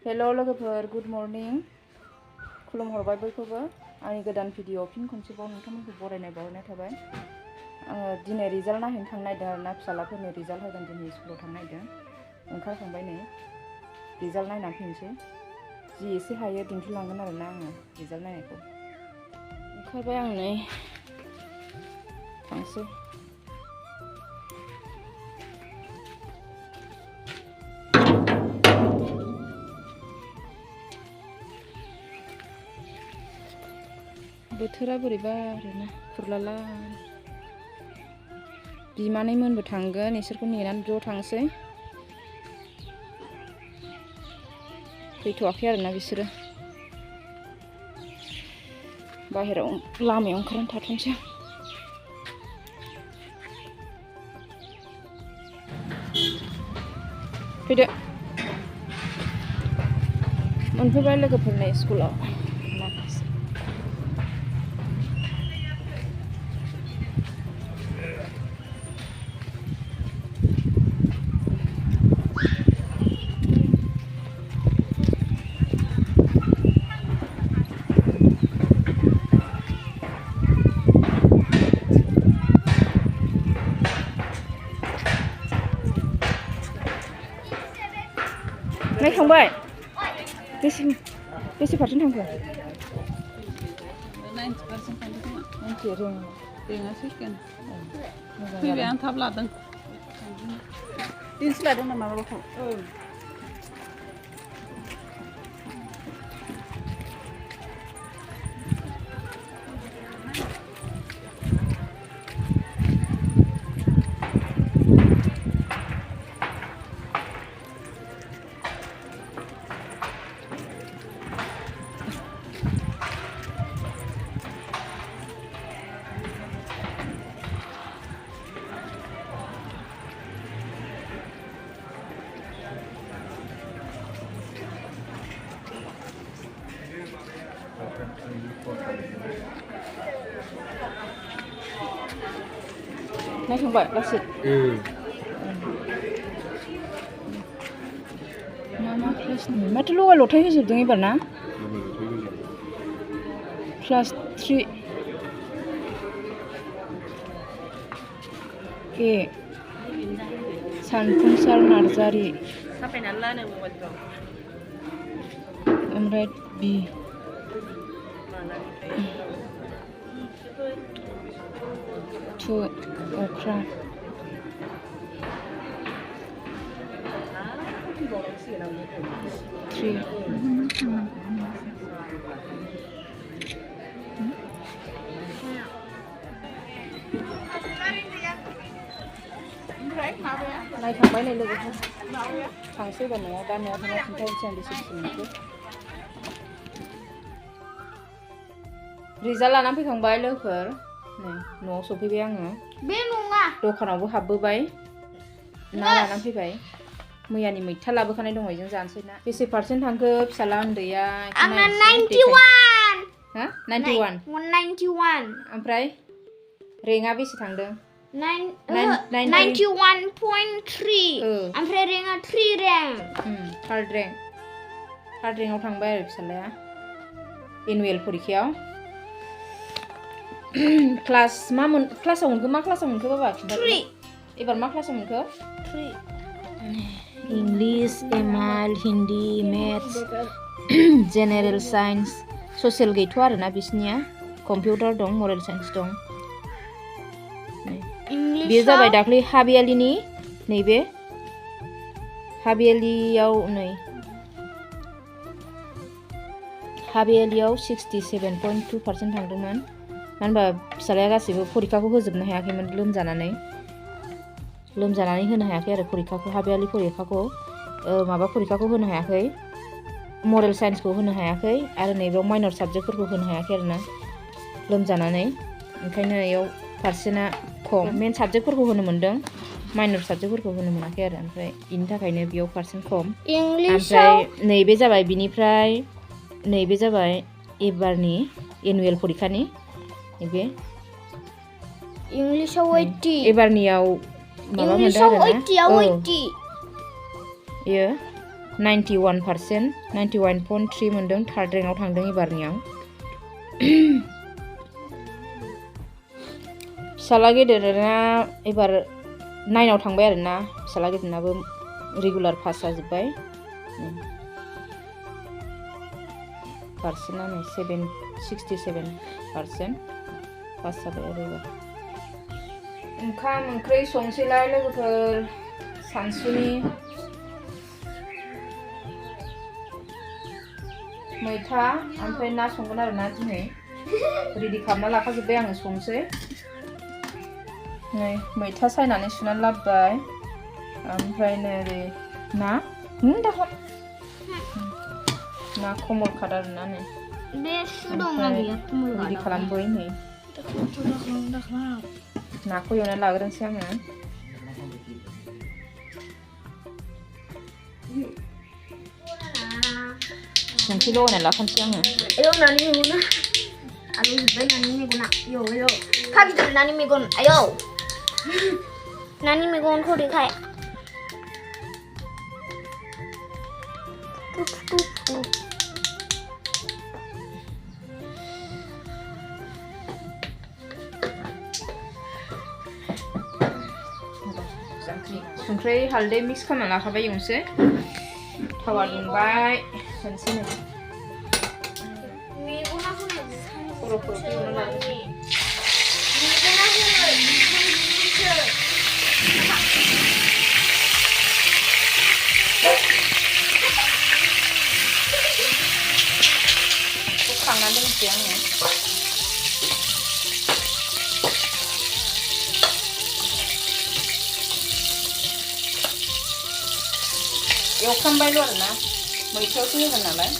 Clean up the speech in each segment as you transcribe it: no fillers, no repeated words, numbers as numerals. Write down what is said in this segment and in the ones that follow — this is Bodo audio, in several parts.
हेलो लोगोफोर गुड मर्निं खुलुमहरबाय बयखौबो आंनि गोदान भिडिअ फिन खनसेबाव नोंथांमोनखौ बरायनाय बावहरनाय थाबाय। आङो दिनै रिजाल्ट नायहैनो थांनो नागिरदों आरोना फिसालाफोरनो रिजाल्ट होगोन दिनै स्कुलाव थांनो नागिरदों। ओंखारखांबाय नै रिजाल्ट नायनानै फैनोसै जि एसे हायो दिन्थिलांगोन आरोना आङो रिजाल्ट नायनायखौ। ओंखारबाय आं नै थांसै। बोथोरा बोरैबा आरोना खुरलाला बिमानैमोनबो थांगोन इसोरखौ नेनानै ज' थांसै। फैथ'वाखै आरोना बिसोरो बाहेरायाव लामायाव ओंखारनानै थाथ'नोसै आं। फैदो मोनफैबाय लोगोफोरनि स्कुलाव माखासे थांबाय बेसे पारसेन्ट थांखो? 90% थांदों। 90 रोङासै केन फैबाय आं थाब लादों। दिनसि लादों नामा माबाखौ? नायखांबाय लासै मा क्लासनि माथो लगाय लथाय होजोबदों एबार ना? क्लास 3 ए सानफुंसार नार्जारि ओमफ्राय बि टु अख्रां थ्रि नायखांबाय नै लोगोफोर थांसै एबार न'आव दा न'आव थांना खिन्थानोसै आं बेसे मोनखो। रिजाल्ट लानानै फैखांबाय लोगोफोर नै न'आव सफैबाय आङो। बे नङा दखानावबो हाबबोबाय ना लानानै फैबाय मैयानि मैथा लाबोखानाय दङ बेजों जानोसै ना। बेसे पारसेन्ट थांखो फिसाला उन्दैया? आंना 91 हा 91 ओमफ्राय रेंकआ बेसे थांदों? 91.3 ओमफ्राय रेंकआ 3 रेंक थार्ड रेंकआव थांबाय आरो फिसालाया एनुवेल परिखायाव। क्लासाव मोनखो मा क्लासाव मोनखो बाबा खिन्था? 3 एबार मा क्लासाव मोनखो? 3 English MIL Hindi maths general science social गैथ'आ आरोना बिसनिया कम्पिउटार दं मरेल साइन्स दं। बेयो जाबाय दाख्लै हाबियालिनि नैबे हाबियालियाव नै हाबियालियाव 67.2% थांदोंमोन। मानो होनबा फिसालाया गासैबो परिखाखौ होजोबनो हायाखैमोन लोमजानानै होनो हायाखै आरो परिखाखौ हाबियालि परिखाखौ माबा परिखाखौ होनो हायाखै मरेल साइन्सखौ होनो हायाखै आरो नैबेयाव माइनर साबजेक्टफोरखौ होनो हायाखै आरोना लोमजानानै ओंखायनो बेयाव पारसेन्टआ खम। मेन साबजेक्टफोरखौ होनो मोन्दों माइनर साबजेक्टफोरखौ होनो मोनाखै आरो ओमफ्राय बेनि थाखायनो बेयाव पारसेन्ट खम। ओमफ्राय नैबे जाबाय बिनिफ्राय नैबे जाबाय एबारनि एनुवेल परिखानि नैबे इंलिशाव 80 एबारनियाव माबा मोनदों आरोना 80 बेयो 91%, 91.3 मोनदों। थार्ड रेंकआव थांदों एबारनियाव। फिसाला गेदेरना एबार 9आव थांबाय आरोना। फिसाला गेदेरनाबो रेगुलार पास जाजोब्बाय। पार्सेन्टआ नै 67% पास जाबाय आरो एबार। ओंखाम ओंख्रि संसैलाय लोगोफोर सानसुनि। मैथा ओमफ्राय ना संगोन आरोना दिनै। रेडि खालामना लाखाजोब्बाय आङो संसै। नै मैथा सायनानै सुनानै लाबोबाय। ओमफ्राय नै ना दाखा ना कमल काट आरोना नै। बे सु दंना गैया कमल काट? रेडि खालामबाय नै। नाखौ एवनानै लाग्रोनोसै आङो। संख्रि लगायनानै लाखानोसै आङो। एवनानै मेगना आलु जोब्बाय नानि मेगना। यो फागिदों नानि मेगन। आयौ नानि मेगनखौ देखाय। संख्रि हालदै मिक्स खालामना लाखाबाय एवनोसै। थावा दुंबाय होनसै नै। खर'खौ एवना लानोसै। खांना दोनसै आङो। एवखांबायल' आरोना मैथायावसो होगोन नालाय।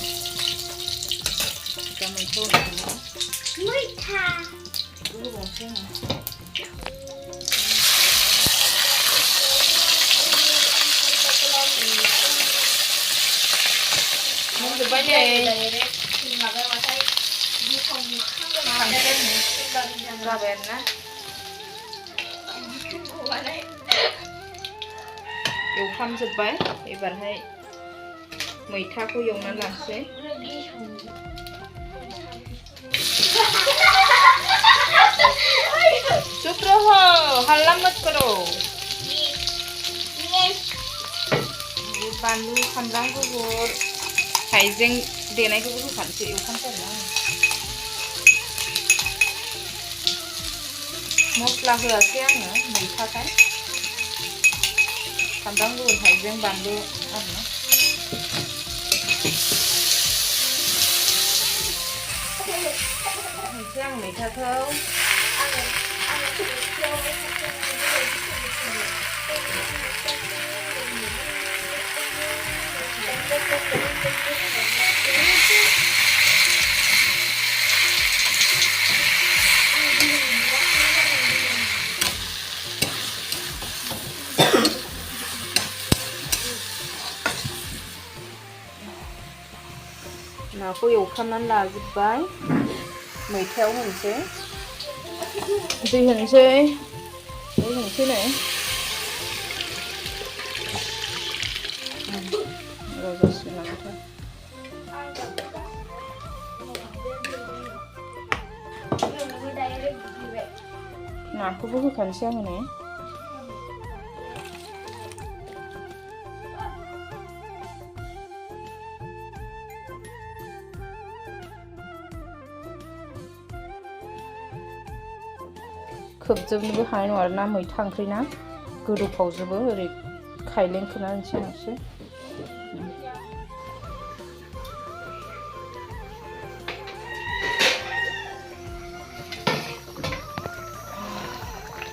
दा मैथायाव मैथा होबावनोसै आङो। मोनजोब्बाय नै। जाबाय आरोना। एवफ्रामजोब्बाय। एबारहाय मैथाखौ एवनानै लानोसै। चुप रहो, हल्ला मत करो। बानलु सामब्राम गुफुर हाइजें देनायखौबो होखानोसै एवखानोसै आरोना। मस्ला होआसै आङो मैथाखाय। सामब्राम गुफुर हाइजें बानलु आरोना। होनसै आं मैथाखौ। नाखौ एवफ्रामनानै लाजोब्बाय। मैथायाव होनसै। दै होनसै। दै होनसै नै। रजासिगोन नामाथाय। नाखौबो होखानोसै आङो नै। खोबजोबनोबो हानाय नङा आरोना मैथा ओंख्रि ना गोदौफावजोबो। ओरै खायलें खोना होनसै आं एसे।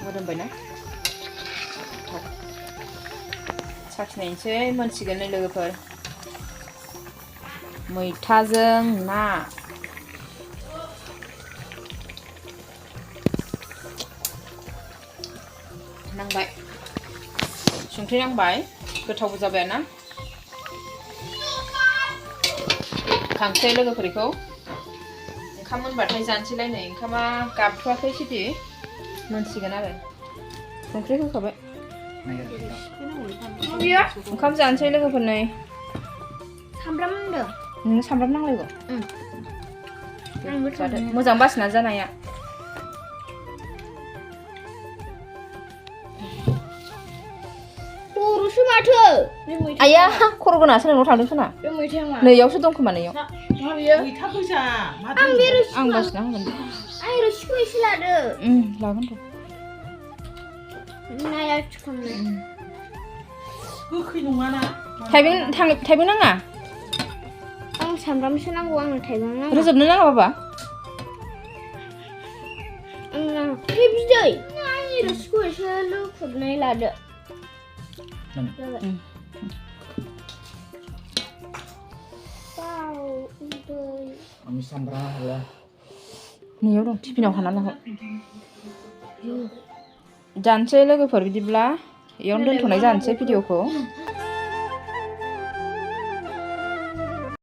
मोदोमबायना साखिनायनोसै। मोनसिगोन नै लोगोफोर। मैथाजों ना। नांबाय संख्रि नांबाय। गोथावबो जाबाय ना। खांसै लोगोफोर बेखौ। ओंखाम मोनबाथाय जानोसैलाय नै। ओंखामा गाबथ'वाखै सिदि मोनसिगोन आरो। संख्रि होखाबाय। ओंखाम जानोसै लोगोफोर नै। सामब्राम होनदों नोंनो सामब्राम नांलायगौ आंबो जादो मोजां बासिना जानाया खर'सो माथो बे मैथा आया खर' गोनाङासो नोंनाव थांदों खोना बे मैथाया मा नैयावसो दं खोमा नैयाव माबियो मैथा गोजा आं बे रोसि आं बासिना होगोन आं रोसिखौ एसे लादो लागोन र' नाया थिखांनो गोखै नङाना थाइबें नाङा आं सामब्रामसो नांगौ आंनो थाइबें नाङा रोजोबनो नाङा बाबा आंनो बे बिदै आंनि रोसिखौ एसे लुखुबनाय लादो नैयाव दं टिफिनाव हाना लाहो जानोसै लोगोफोर बिदिब्ला इयावनो दोनथ'नाय जानोसै भिडिअखौ